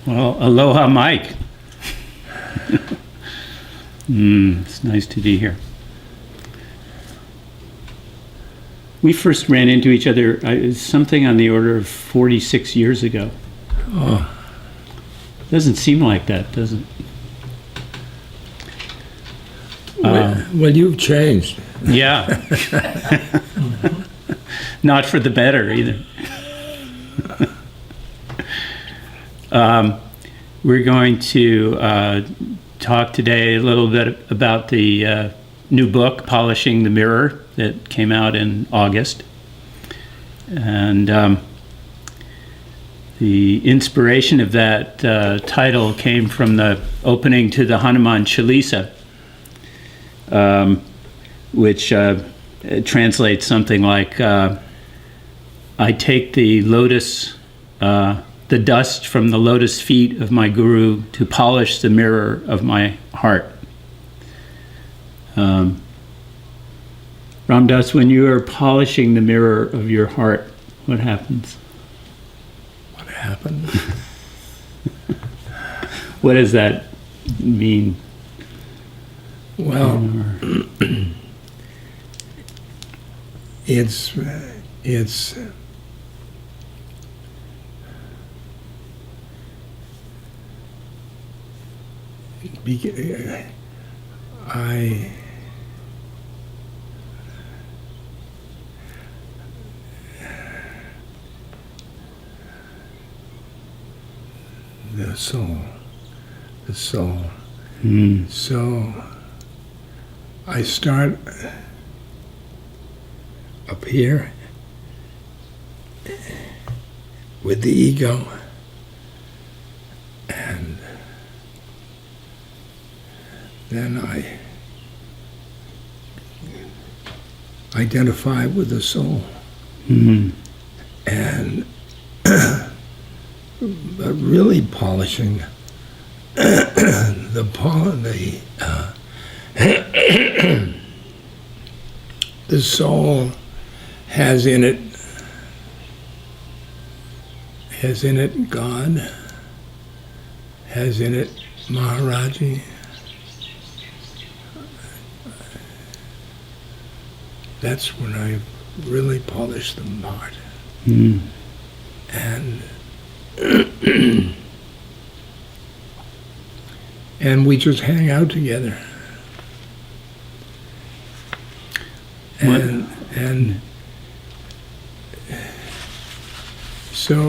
Well, aloha, Mike. It's nice to be here. We first ran into each other something on the order of 46 years ago. Oh, Doesn't seem like that, does it? well, you've changed. Yeah. Not for the better either. We're going to talk today a little bit about the new book, Polishing the Mirror, that came out in August. And the inspiration of that title came from the opening to the Hanuman Chalisa, which translates something like, I take the dust from the lotus feet of my guru to polish the mirror of my heart. Ramdas, when you are polishing the mirror of your heart, what happens? What happened? What does that mean? Well, it's the soul. So I start up here with the ego, and then I identify with the soul. And but really polishing the soul has in it God, has in it Maharaji. That's when I really polish the heart. And and we just hang out together. And so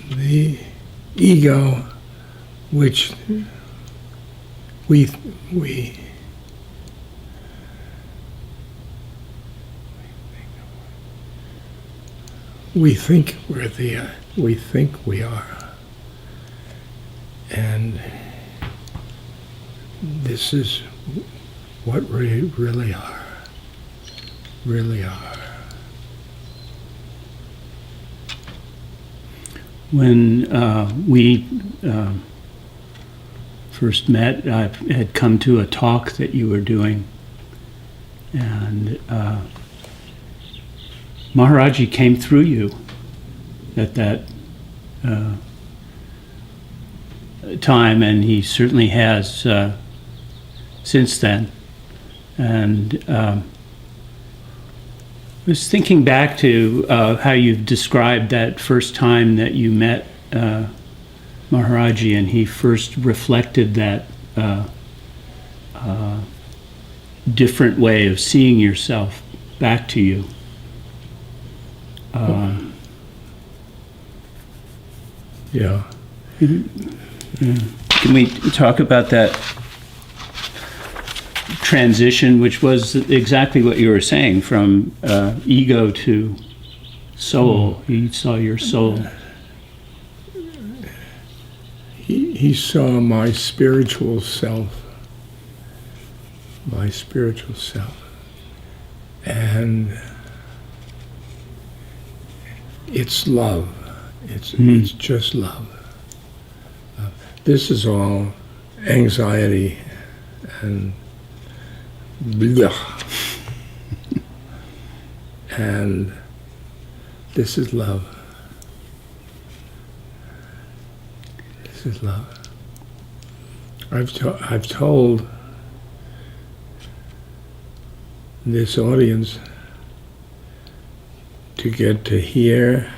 the ego, which we think we think we are, and this is what we really are. When we first met, I had come to a talk that you were doing, and Maharaji came through you at that time, and he certainly has since then. And I was thinking back to how you've described that first time that you met Maharaji, and he first reflected that different way of seeing yourself back to you. Yeah. Can we talk about that transition, which was exactly what you were saying, from ego to soul? He saw your soul. He saw my spiritual self, my spiritual self. And it's love. It's just love. This is all anxiety and blah. And this is love. This is love. I've told this audience to get to here,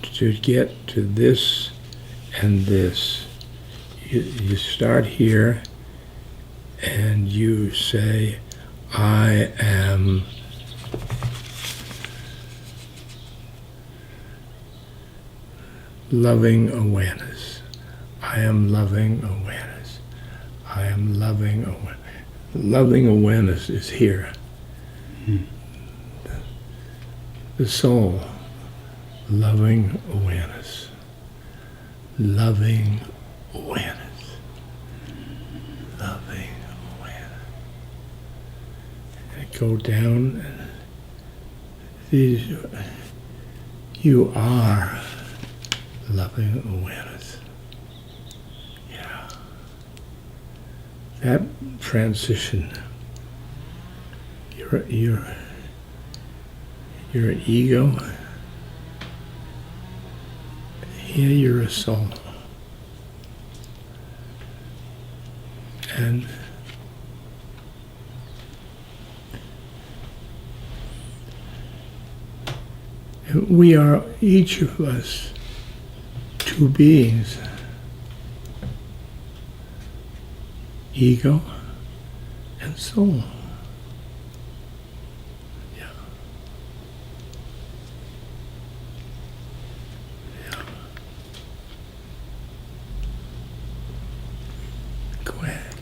to get to this and this. You start here and you say, I am loving awareness. I am loving awareness. I am loving awareness. Loving awareness is here. The soul, loving awareness. Loving awareness. Loving awareness. And go down. These, you are loving awareness. Yeah. That transition, your ego, here you're a soul. And we are, each of us, two beings. Ego and soul. Yeah. Yeah. Go ahead.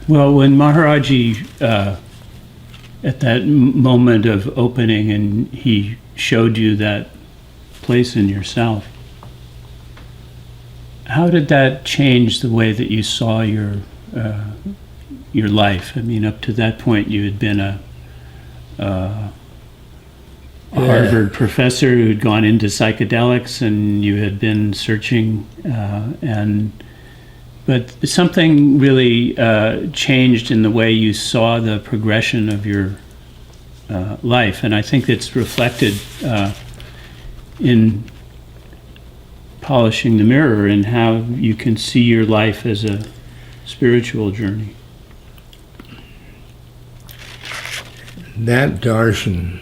Well, when Maharaji, at that moment of opening, and he showed you that place in yourself, how did that change the way that you saw your life? I mean, up to that point, you had been a Harvard professor who had gone into psychedelics, and you had been searching, but something really changed in the way you saw the progression of your life, and I think it's reflected in polishing the mirror and how you can see your life as a spiritual journey. That darshan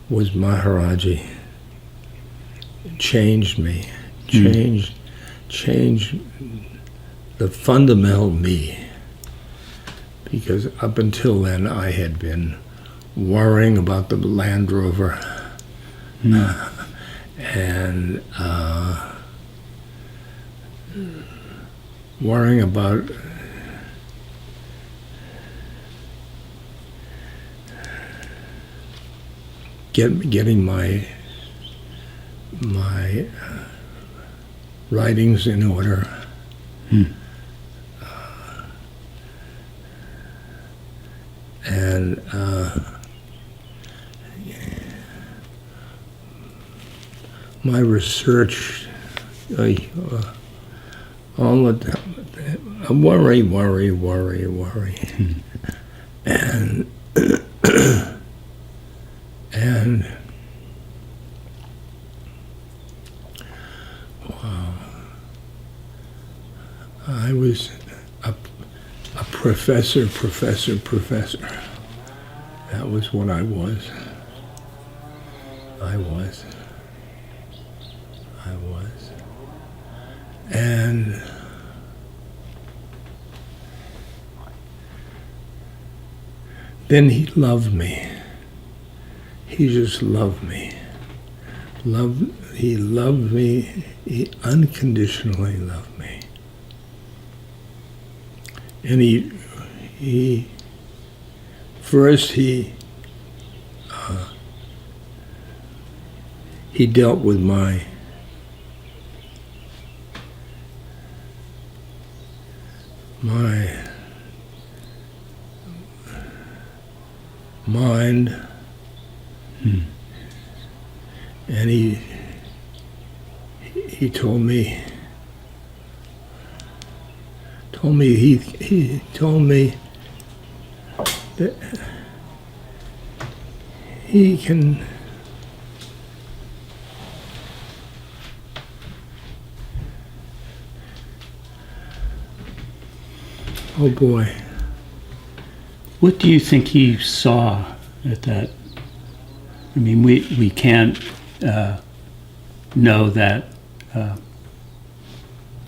was Maharaji. Changed me. Changed the fundamental me. Because up until then I had been worrying about the Land Rover and worrying about getting my writings in order. And my research, all the time, worry. And wow, I was a professor. That was what I was. And then he loved me. He just loved me. He loved me. He unconditionally loved me. And he first he dealt with my mind, and he told me he told me that he can oh boy. What do you think he saw at that? I mean, we can't know that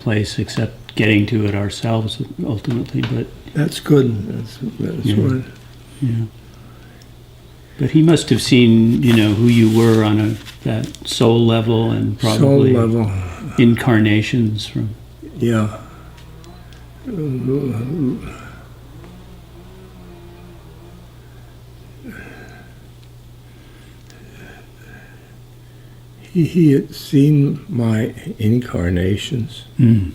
place except getting to it ourselves ultimately, but That's good. That's Yeah. what. yeah. But he must have seen, who you were on that soul level and probably Soul level. incarnations from. Yeah. He had seen my incarnations Mm.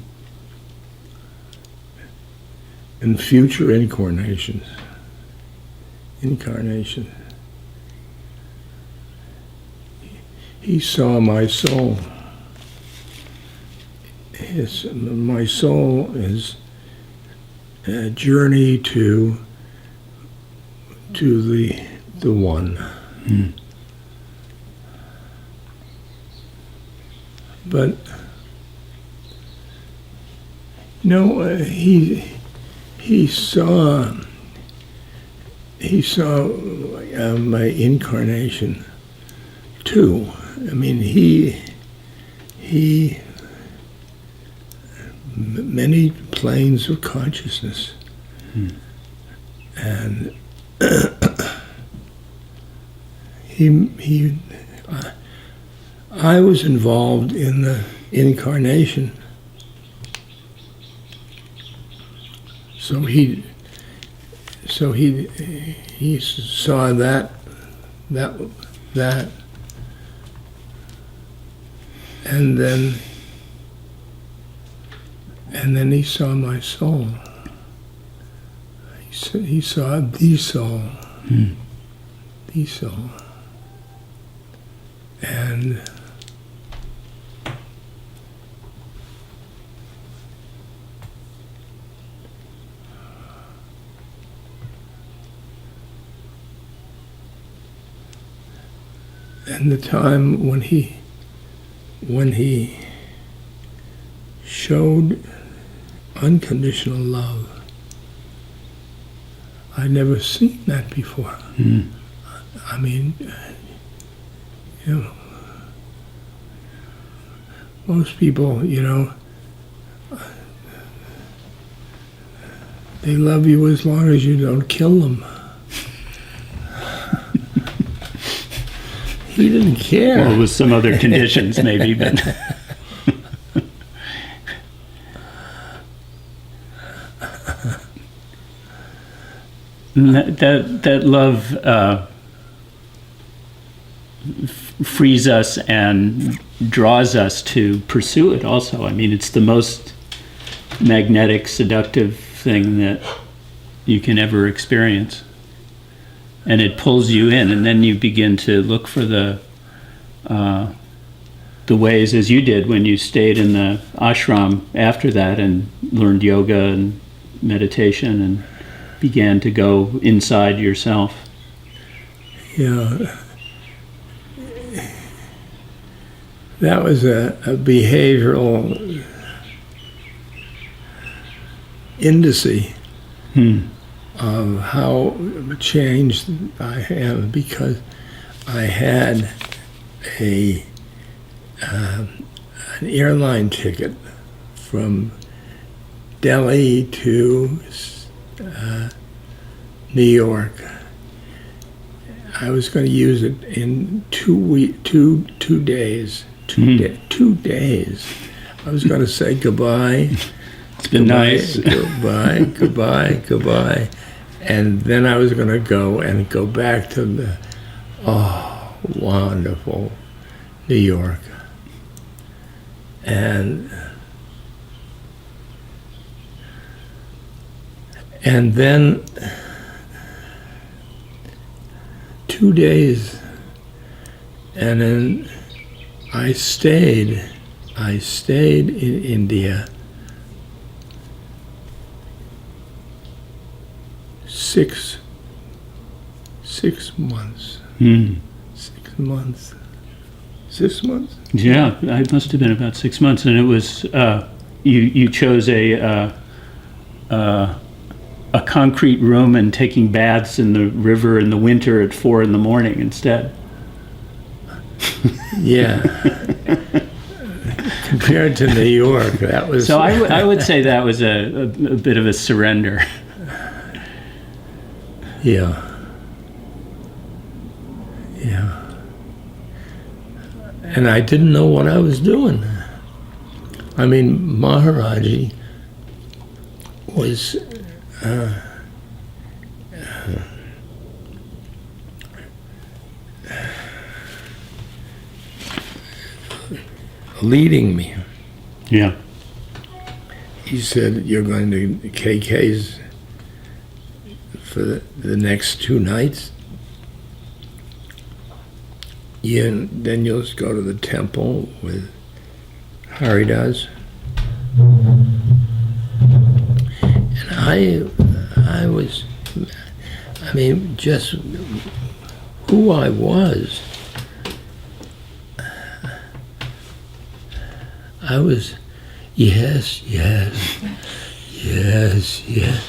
and future incarnations. He saw my soul. My soul is a journey to the one. Mm. But he saw my incarnation too. I mean, many planes of consciousness, and I was involved in the incarnation, so he saw that, and then he saw my soul. He saw the soul, the soul, and the time when he showed unconditional love, I'd never seen that before. Mm. I mean, most people, they love you as long as you don't kill them. He didn't care. Well, with some other conditions maybe, but that love frees us and draws us to pursue it also. I mean, it's the most magnetic, seductive thing that you can ever experience. And it pulls you in, and then you begin to look for the ways, as you did when you stayed in the ashram after that and learned yoga and meditation and began to go inside yourself. Yeah. That was a behavioral indice of how changed I am, because I had an airline ticket from Delhi to New York. I was going to use it in 2 days. 2 days. I was going to say goodbye. It's been nice. Goodbye. And then I was going to go back to the, wonderful New York. And And then 2 days, and then I stayed in India 6 months. 6 months. 6 months? Yeah, it must have been about 6 months, and it was you chose a concrete room and taking baths in the river in the winter at 4 a.m. instead. Yeah. Compared to New York, that was... So I would say that was a bit of a surrender. Yeah. Yeah. And I didn't know what I was doing. I mean, Maharaji was leading me. Yeah. He said, you're going to KK's for the next 2 nights. Then you'll just go to the temple with Haridas. And I was, I mean, just who I was. I was, yes, yes, yes, yes.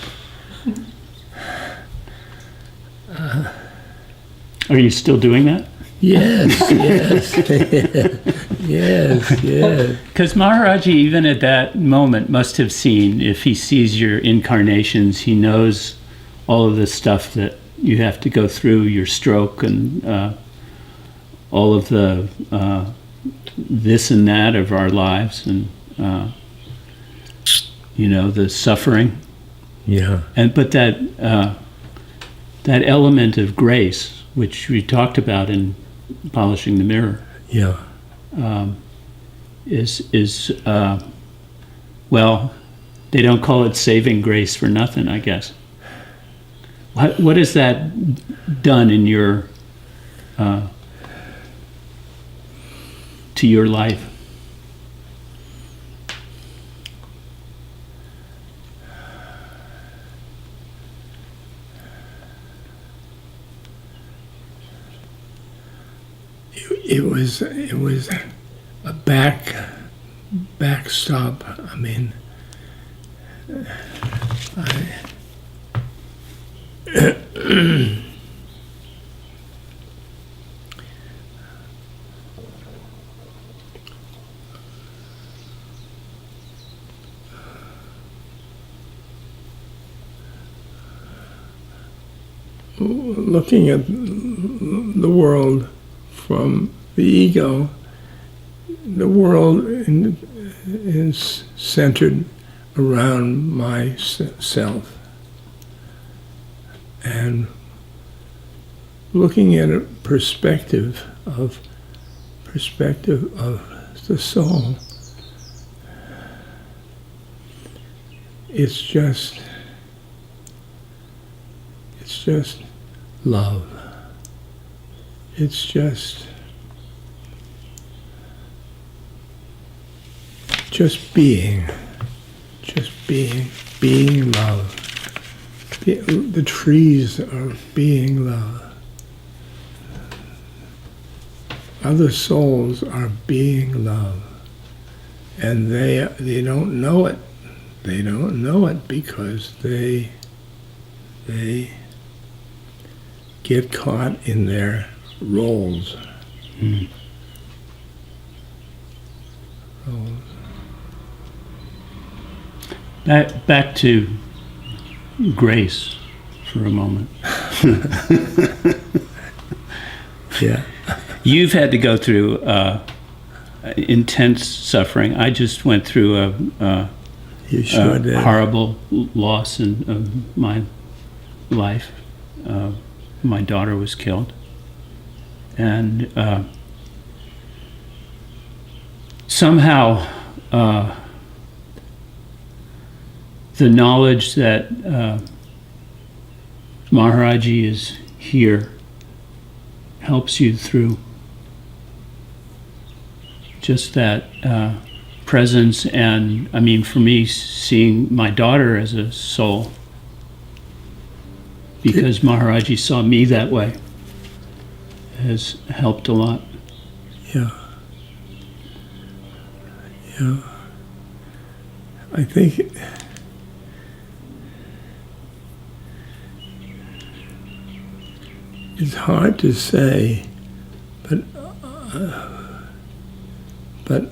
Are you still doing that? Yes, yes, yes, yes. Because Maharaji, even at that moment, must have seen, if he sees your incarnations, he knows all of the stuff that you have to go through, your stroke and all of the this and that of our lives, and the suffering. Yeah. But that element of grace, which we talked about in Polishing the Mirror, Yeah. is well, they don't call it saving grace for nothing, I guess. What has that done in your to your life? It was a backstop. I mean, looking at the world from the ego, the world is centered around myself. And looking at a perspective of the soul, it's just love. It's just being love. The trees are being love. Other souls are being love. And they don't know it. They don't know it because they get caught in their roles. Mm. Back to grace for a moment. Yeah. You've had to go through intense suffering. I just went through You sure did. horrible loss in my life. My daughter was killed. And somehow the knowledge that Maharaji is here, helps you through just that presence. And I mean, for me, seeing my daughter as a soul, because Maharaji saw me that way, has helped a lot. Yeah. Yeah. I think it's hard to say, but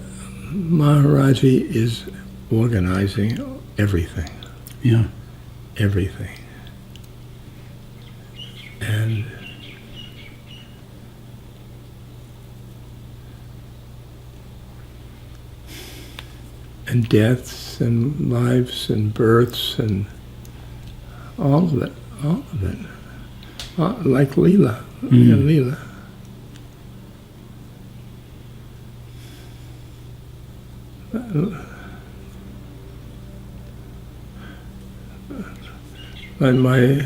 Maharaji is organizing everything. Yeah. Everything. And deaths and lives and births and all of it. Like Leela. Yeah, Leela. But my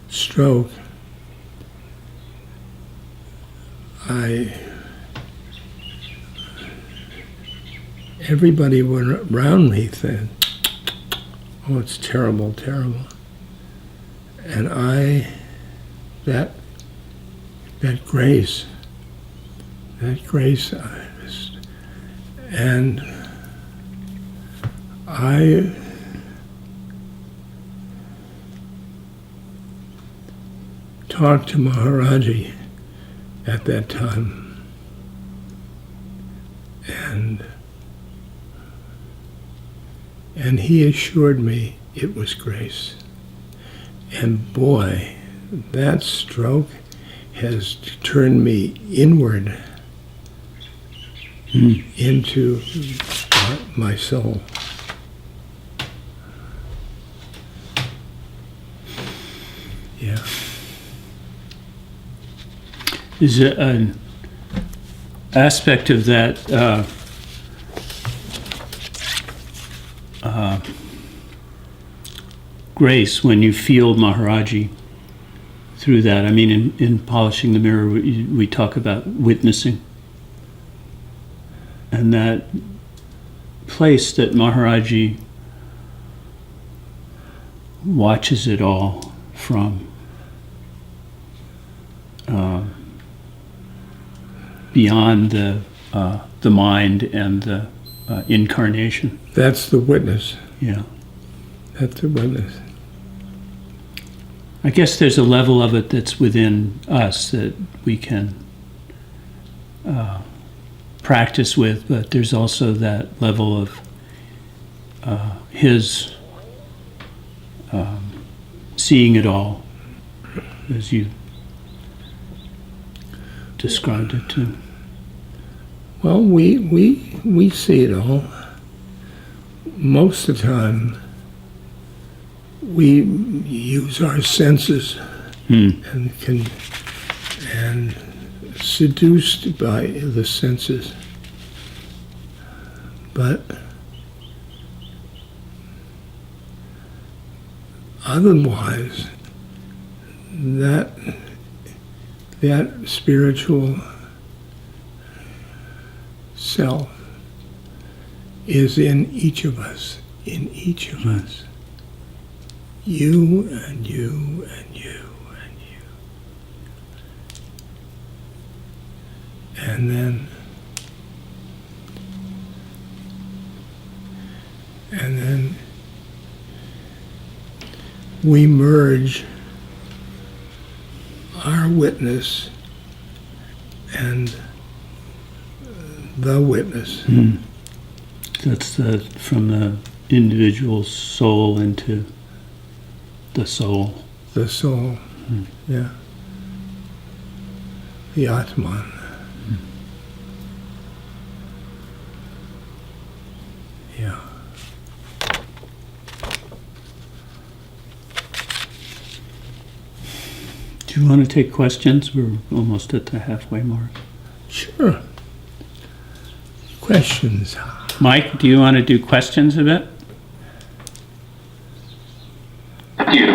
stroke, everybody around me said, "Oh, it's terrible, terrible." And that grace, I talked to Maharaji at that time, and he assured me it was grace. And boy, that stroke has turned me inward into my soul. Yeah. Is it an aspect of that grace when you feel Maharaji through that? I mean, in Polishing the Mirror, we talk about witnessing. And that place that Maharaji watches it all from. Beyond the mind and the incarnation. That's the witness. Yeah. That's the witness. I guess there's a level of it that's within us that we can practice with, but there's also that level of his seeing it all, as you described it too. Well, we see it all. Most of the time, we use our senses and seduced by the senses. But otherwise, that spiritual self is in each of us, You and you and you and you. And then we merge our witness and the witness. That's from the individual soul into the soul. The soul, yeah. The Atman. Yeah. Do you want to take questions? We're almost at the halfway mark. Sure. Questions. Mike, do you want to do questions a bit? Thank you.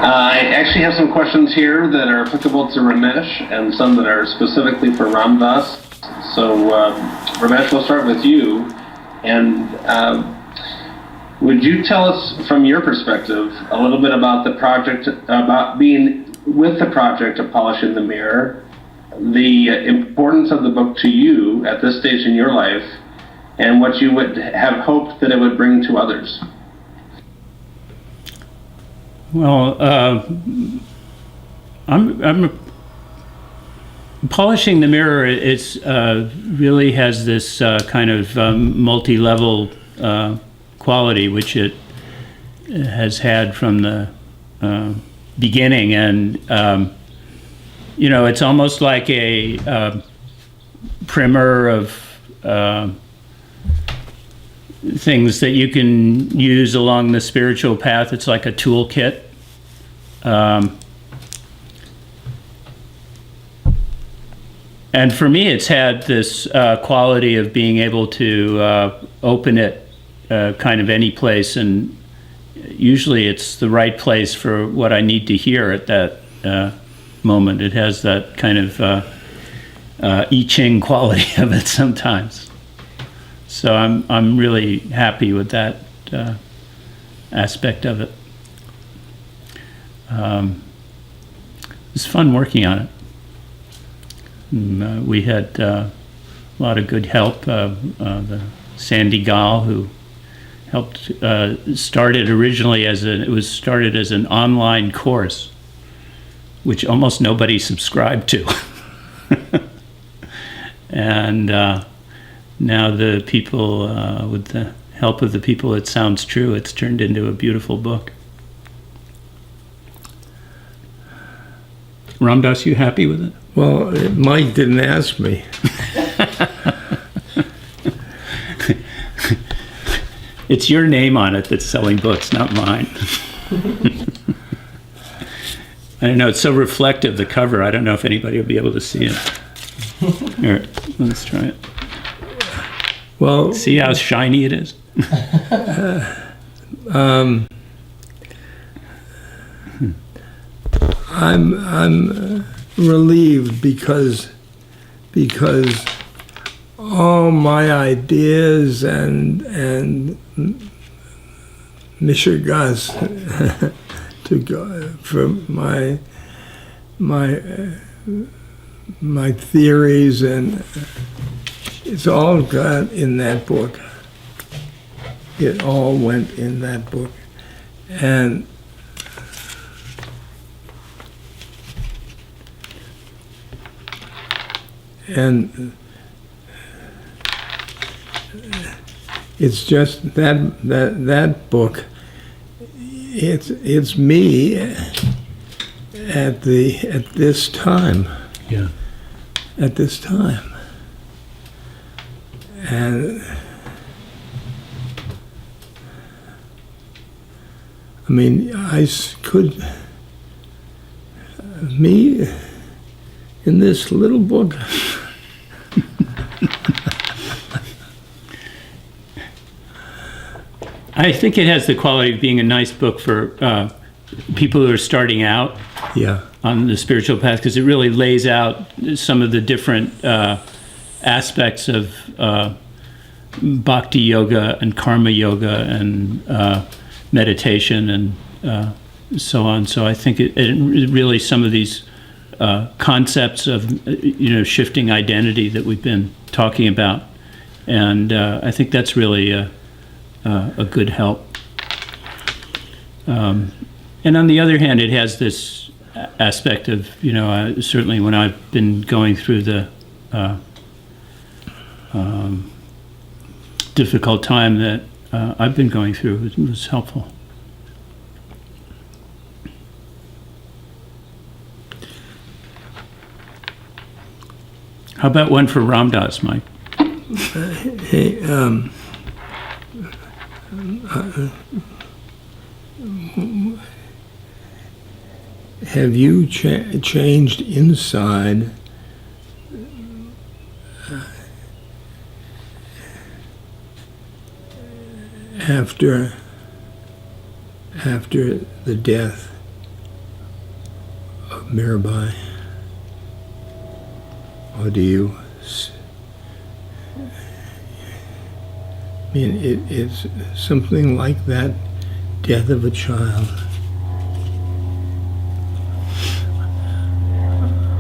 I actually have some questions here that are applicable to Ramesh and some that are specifically for Ram Dass. So, Ramesh, we'll start with you. And would you tell us, from your perspective, a little bit about the project, about being with the project of Polishing the Mirror, the importance of the book to you at this stage in your life, and what you would have hoped that it would bring to others? Well, I'm Polishing the Mirror. It's really has this kind of multi-level quality, which it has had from the beginning, and it's almost like a primer of things that you can use along the spiritual path. It's like a toolkit. And for me, it's had this quality of being able to open it kind of any place, and usually it's the right place for what I need to hear at that moment. It has that kind of I Ching quality of it sometimes. So I'm really happy with that aspect of it. It's fun working on it. And, we had a lot of good help. The Sandy Gall, who helped start it originally it was started as an online course, which almost nobody subscribed to. And now the people, with the help of the people at Sounds True, it's turned into a beautiful book. Ram Dass, you happy with it? Well, Mike didn't ask me. It's your name on it that's selling books, not mine. I don't know, it's so reflective, the cover. I don't know if anybody will be able to see it. Here, let's try it. Well, see how shiny it is? I'm relieved because all my ideas and Mr. Gus to go for my theories, and it's all got in that book. It all went in that book, and it's just that book. It's me at this time. Yeah. At this time, and I mean, me in this little book. I think it has the quality of being a nice book for people who are starting out on the spiritual path, because it really lays out some of the different aspects of bhakti yoga and karma yoga and meditation and so on. So I think it really, some of these concepts of shifting identity that we've been talking about, and I think that's really a good help. And on the other hand, it has this aspect of, certainly when I've been going through the difficult time that I've been going through, it was helpful. How about one for Ram Dass, Mike? Hey, have you changed inside after the death of Mirabai, or do you? I mean, it's something like that death of a child.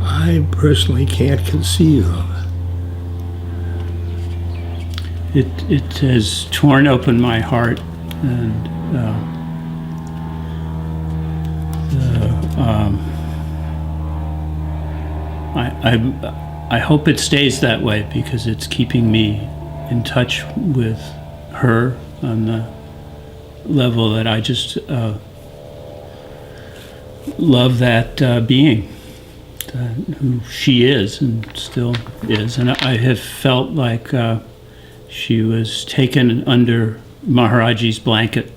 I personally can't conceive of. It has torn open my heart, and I hope it stays that way, because it's keeping me in touch with her on the level that I just love that being, who she is and still is. And I have felt like she was taken under Maharaji's blanket.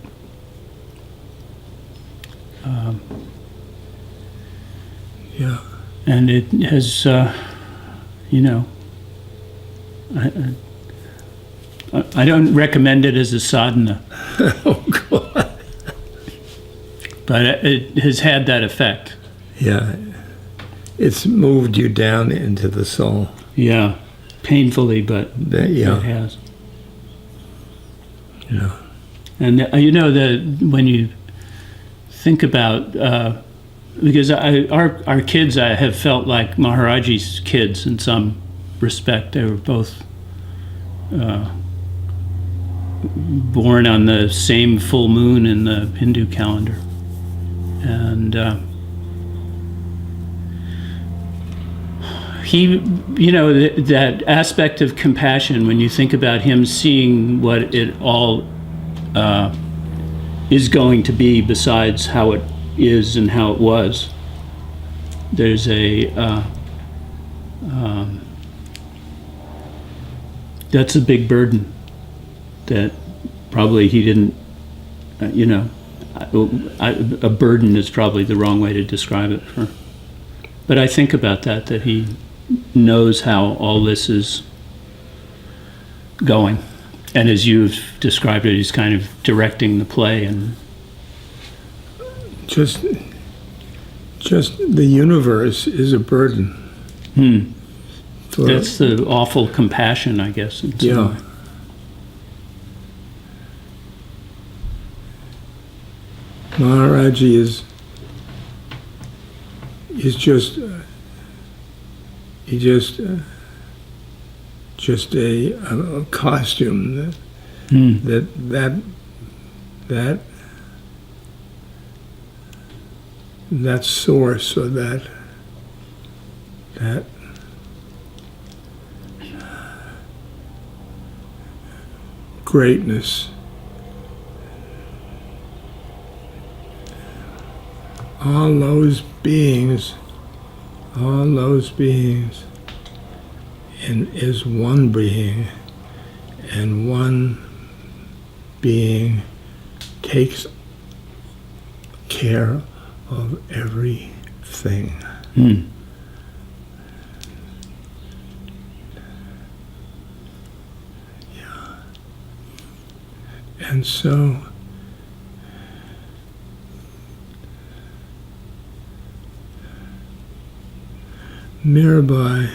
Yeah. And it has, I don't recommend it as a sadhana, Oh, God. but it has had that effect. Yeah. It's moved you down into the soul. Yeah, painfully, but Yeah. it has. Yeah. And when you think about, because our kids, I have felt like Maharaji's kids in some respect. They were both born on the same full moon in the Hindu calendar, and he, that aspect of compassion, when you think about him seeing what it all is going to be besides how it is and how it was, there's that's a big burden that probably he didn't, a burden is probably the wrong way to describe it. But I think about that he knows how all this is going. And as you've described it, he's kind of directing the play. And Just the universe is a burden. That's the awful compassion, I guess. In some Yeah. way. Maharaji is just a costume that source, or that greatness, all those beings, and is one being, and one being takes care of everything. Yeah. And so Mirabai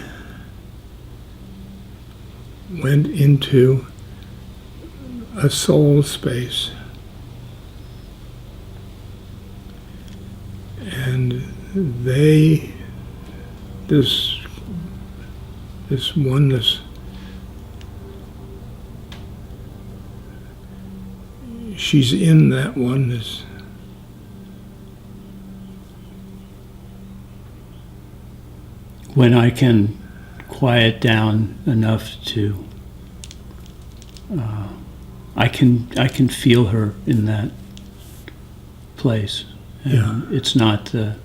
went into a soul space, and this oneness, she's in that oneness. When I can quiet down enough to, I can feel her in that place. And Yeah. it's not the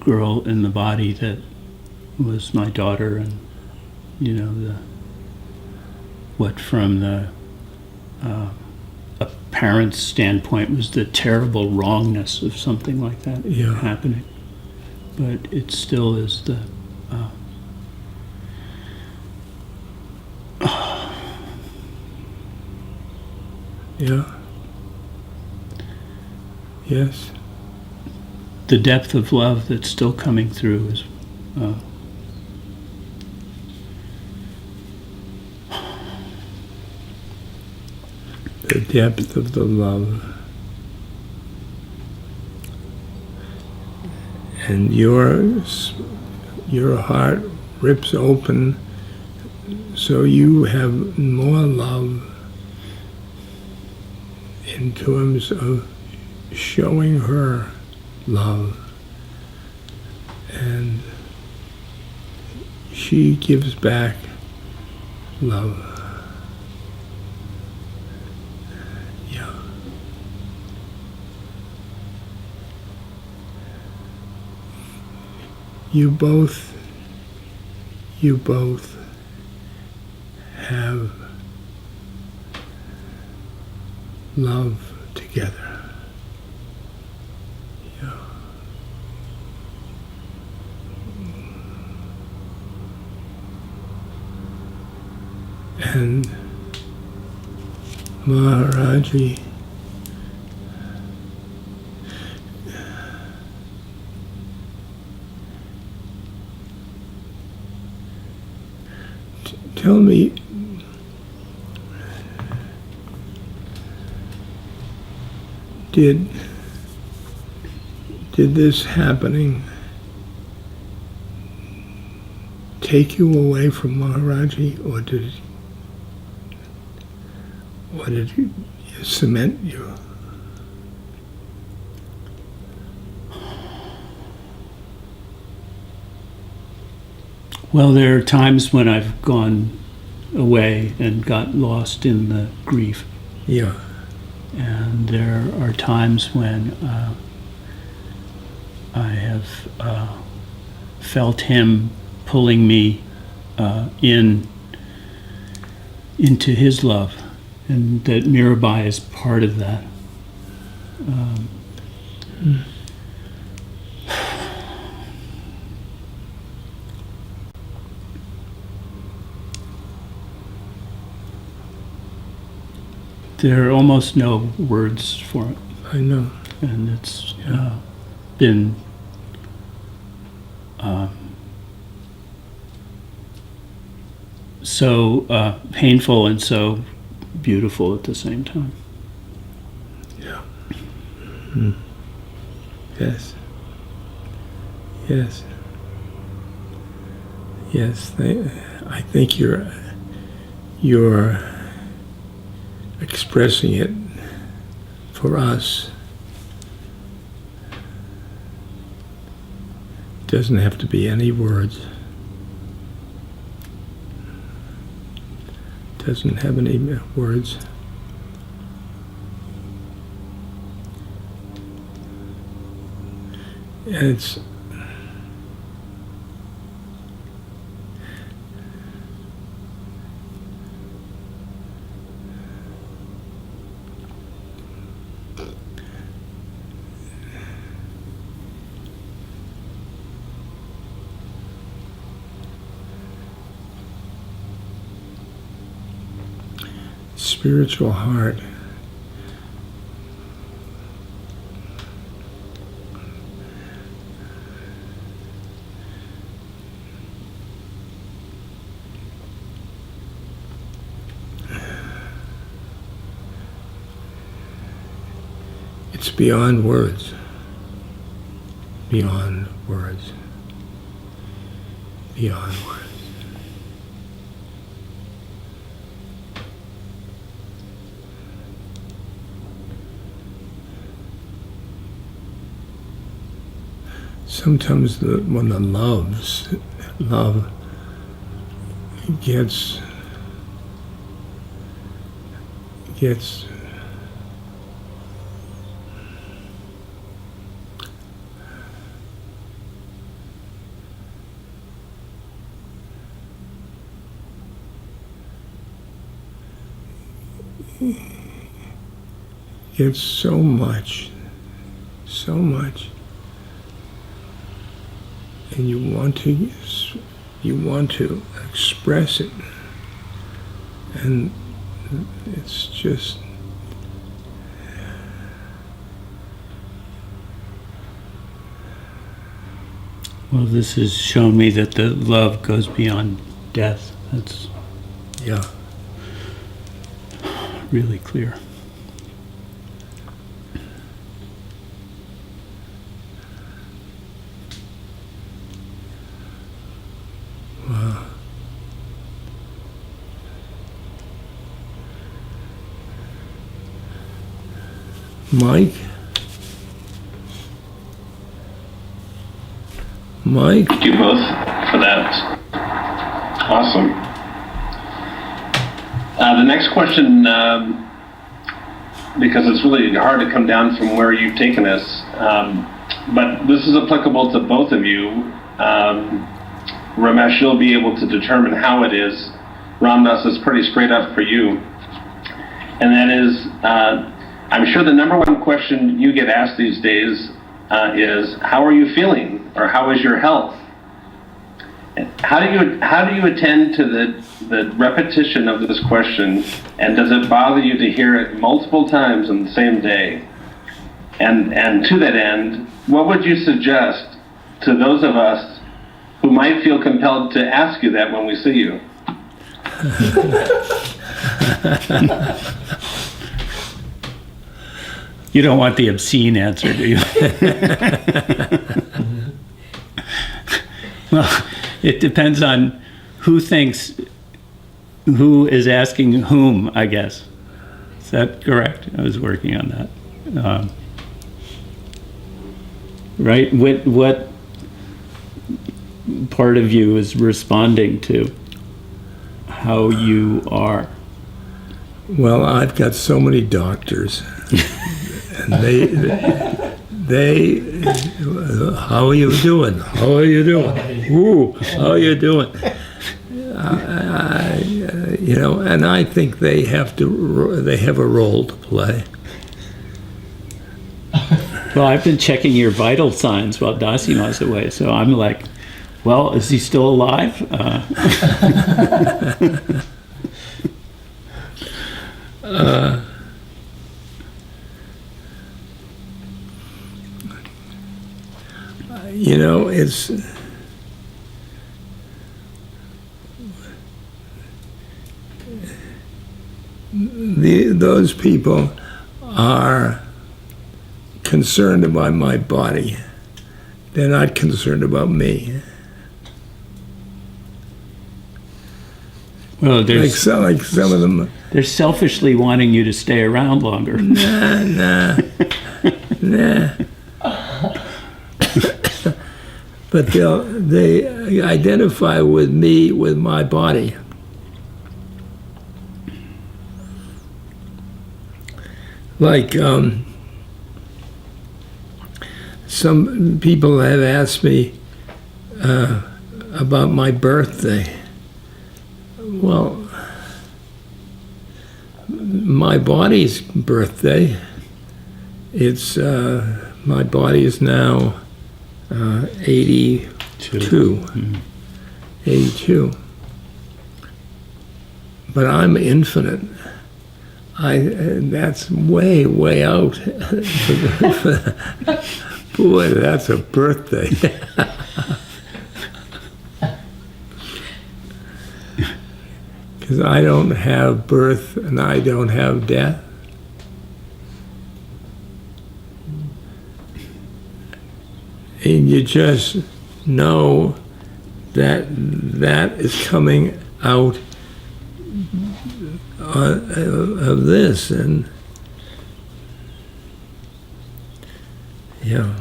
girl in the body that was my daughter, and what from a parent's standpoint was the terrible wrongness of something like that happening. But it still is the Yeah. Yes. The depth of love that's still coming through is The depth of the love. And your heart rips open so you have more love in terms of showing her love. And she gives back love. Yeah. You both have love together. Yeah. And Maharaji tell me, did this happening take you away from Maharaji, or did it cement you? Well, there are times when I've gone away and got lost in the grief. Yeah. And there are times when I have felt him pulling me into his love, and that Mirabai is part of that. There are almost no words for it, I know. and it's been so painful and so beautiful at the same time. Yeah. Mm. Yes. Yes. Yes. I think you're expressing it for us. Doesn't have to be any words. Doesn't have any words. And it's spiritual heart. It's beyond words. Beyond words. Beyond words. Sometimes when the love gets so much, and you want to express it, and it's just Well, this has shown me that the love goes beyond death. That's Yeah. really clear. Mike? Mike? Thank you both for that. Awesome. The next question, because it's really hard to come down from where you've taken us, but this is applicable to both of you. Ramesh, you'll be able to determine how it is. Ramdas is pretty straight up for you. And that is, I'm sure the number one question you get asked these days is, how are you feeling? Or how is your health? How do you attend to the repetition of this question, and does it bother you to hear it multiple times in the same day? And to that end, what would you suggest to those of us who might feel compelled to ask you that when we see you? You don't want the obscene answer, do you? Well, it depends on who is asking whom, I guess. Is that correct? I was working on that. Right? What part of you is responding to how you are? Well, I've got so many doctors. And they, how are you doing? How are you doing? Ooh, how are you doing? And I think they have a role to play. Well, I've been checking your vital signs while Dasi was away, so I'm like, well, is he still alive? It's those people are concerned about my body. They're not concerned about me. Well, Like some of them. they're selfishly wanting you to stay around longer. Nah. But they identify with me, with my body. Like some people have asked me about my birthday. Well, my body's birthday. It's my body is now 82. 82. But I'm infinite. That's way out. Boy, that's a birthday. Because I don't have birth and I don't have death. And you just know that is coming out of this, and yeah.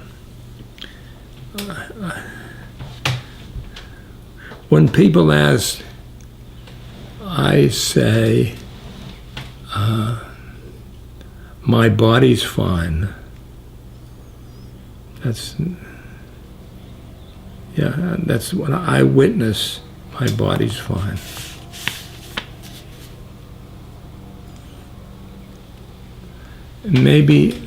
When people ask, I say, my body's fine. That's what I witness. My body's fine. Maybe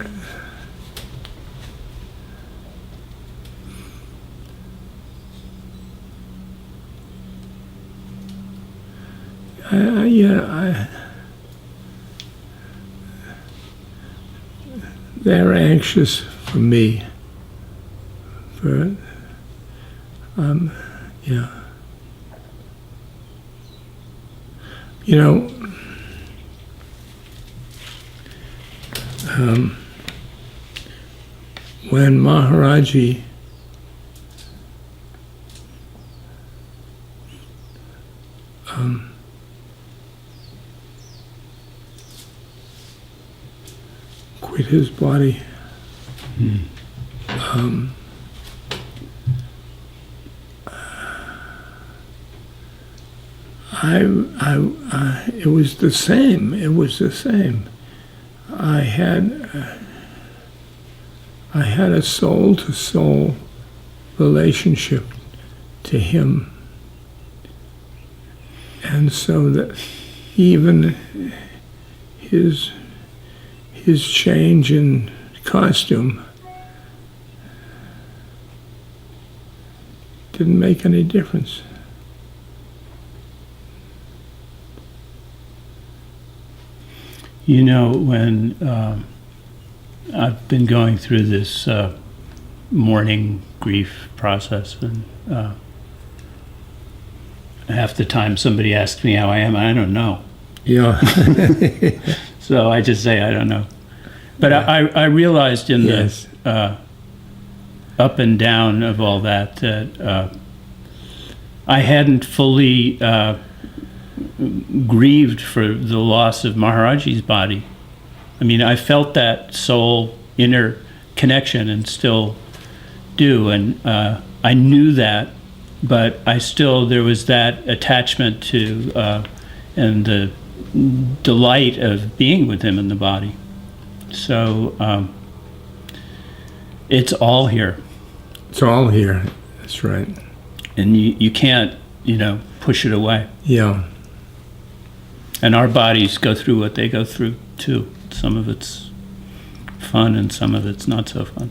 they're anxious for me. Yeah. You know, when Maharaji quit his body, it was the same. It was the same. I had a soul-to-soul relationship to him, and so that even his change in costume didn't make any difference. You know, when I've been going through this mourning grief process, and half the time somebody asks me how I am, I don't know. Yeah. So I just say I don't know. But I realized in Yes. the up and down of all that I hadn't fully grieved for the loss of Maharaji's body. I mean, I felt that soul inner connection and still do, and I knew that, but there was that attachment to and the delight of being with him in the body. So it's all here. It's all here. That's right. And you can't, push it away. Yeah. And our bodies go through what they go through too. Some of it's fun and some of it's not so fun.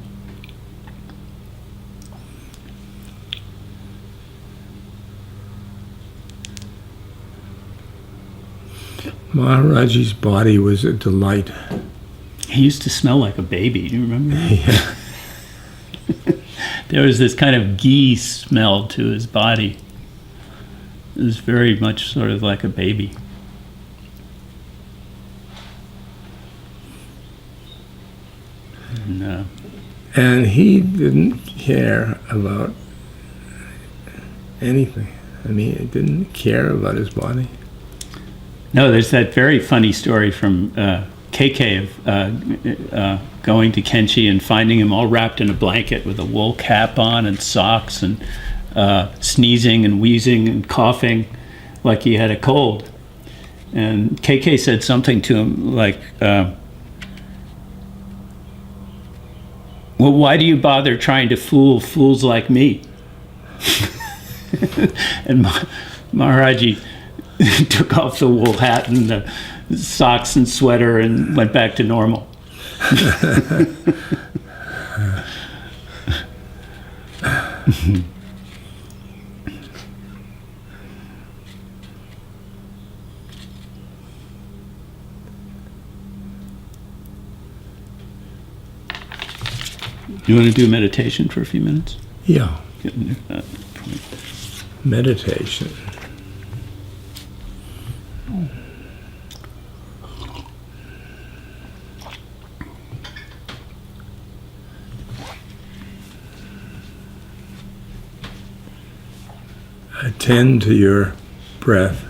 Maharaji's body was a delight. He used to smell like a baby. Do you remember that? Yeah. There was this kind of ghee smell to his body. It was very much sort of like a baby. And he didn't care about anything. I mean, he didn't care about his body. No, there's that very funny story from KK of going to Kenshi and finding him all wrapped in a blanket with a wool cap on and socks and sneezing and wheezing and coughing like he had a cold. And KK said something to him like, well, why do you bother trying to fool fools like me? And Maharaji took off the wool hat and the socks and sweater and went back to normal. You want to do meditation for a few minutes? Yeah. Get into that point. Meditation. Attend to your breath.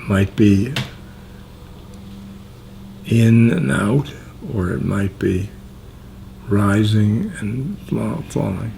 Might be in and out, or it might be rising and falling.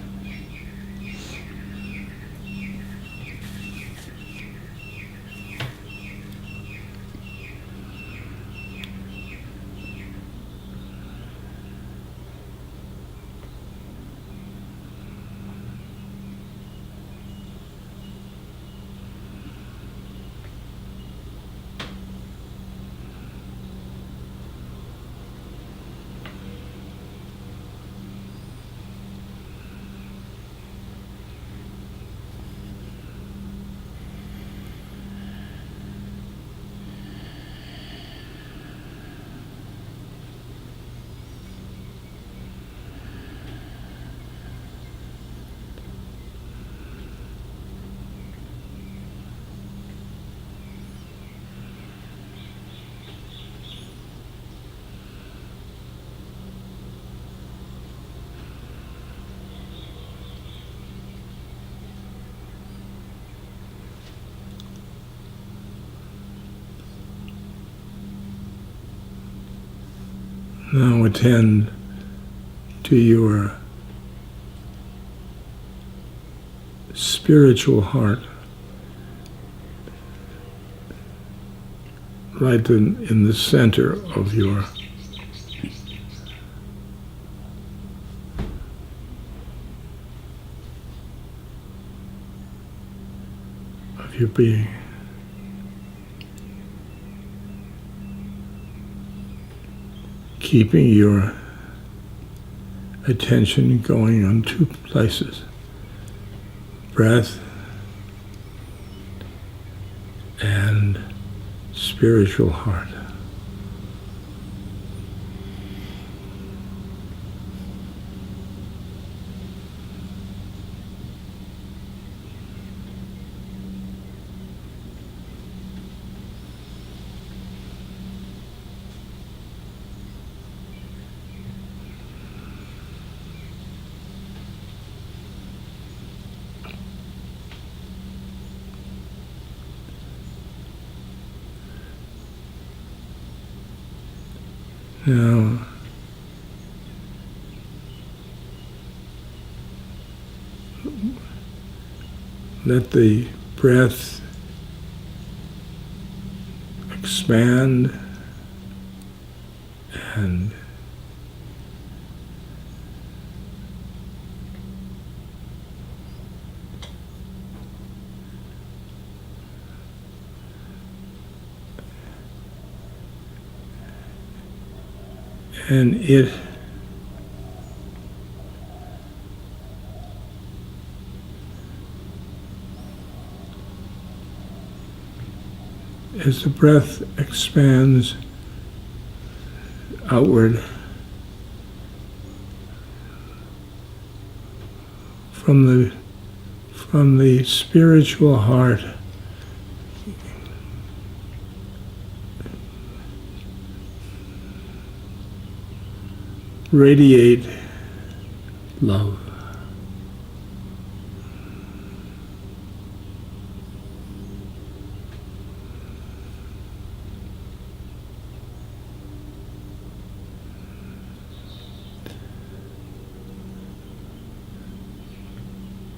Now attend to your spiritual heart, right in the center of your being. Keeping your attention going on two places: breath and spiritual heart. Now, let the breath expand and it as the breath expands outward from the spiritual heart, radiate love.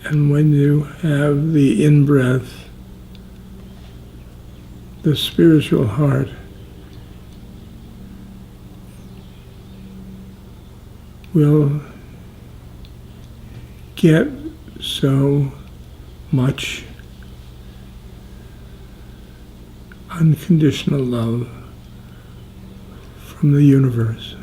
And when you have the in-breath, the spiritual heart will get so much unconditional love from the universe.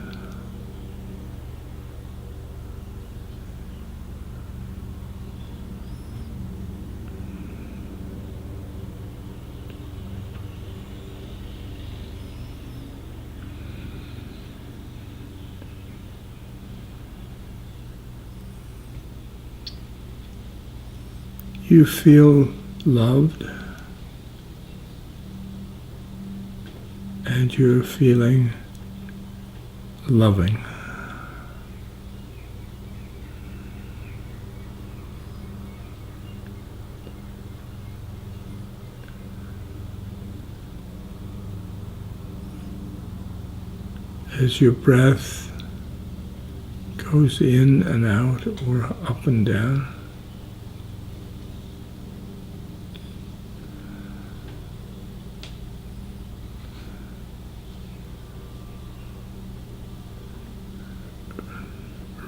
You feel loved, and you're feeling loving. As your breath goes in and out or up and down,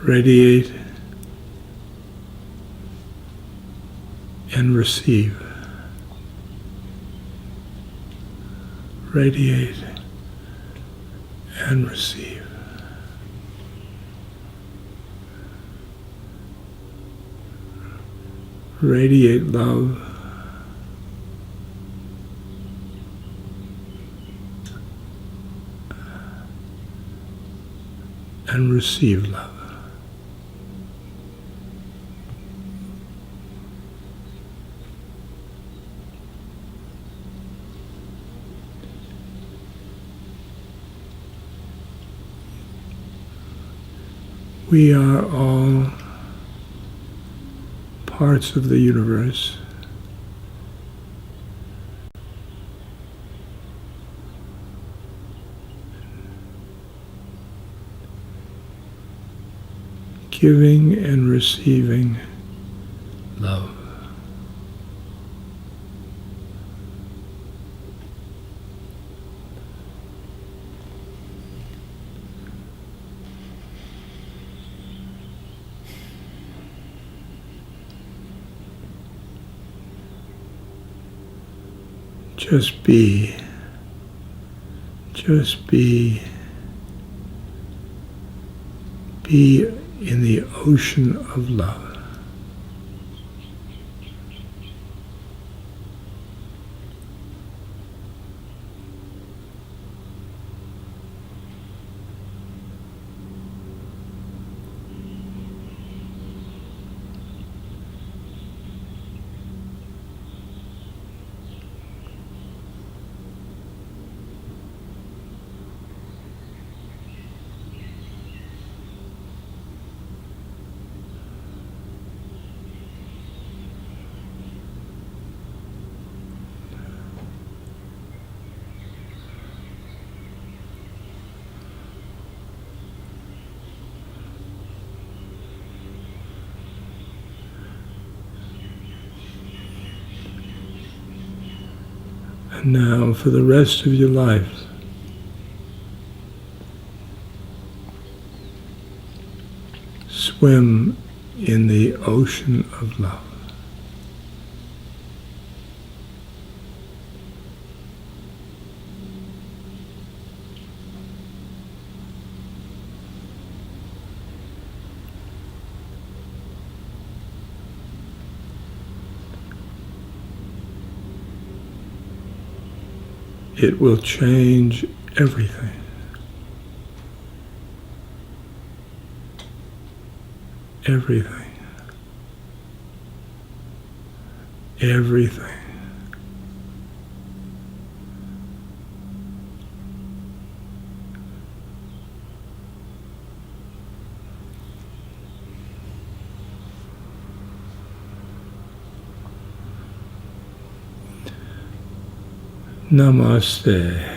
radiate and receive. Radiate and receive. Radiate love and receive love. We are all parts of the universe. giving and receiving love. Just be. Just be. Be in the ocean of love. And now for the rest of your life, swim in the ocean of love. It will change everything. Everything. Everything. Namaste.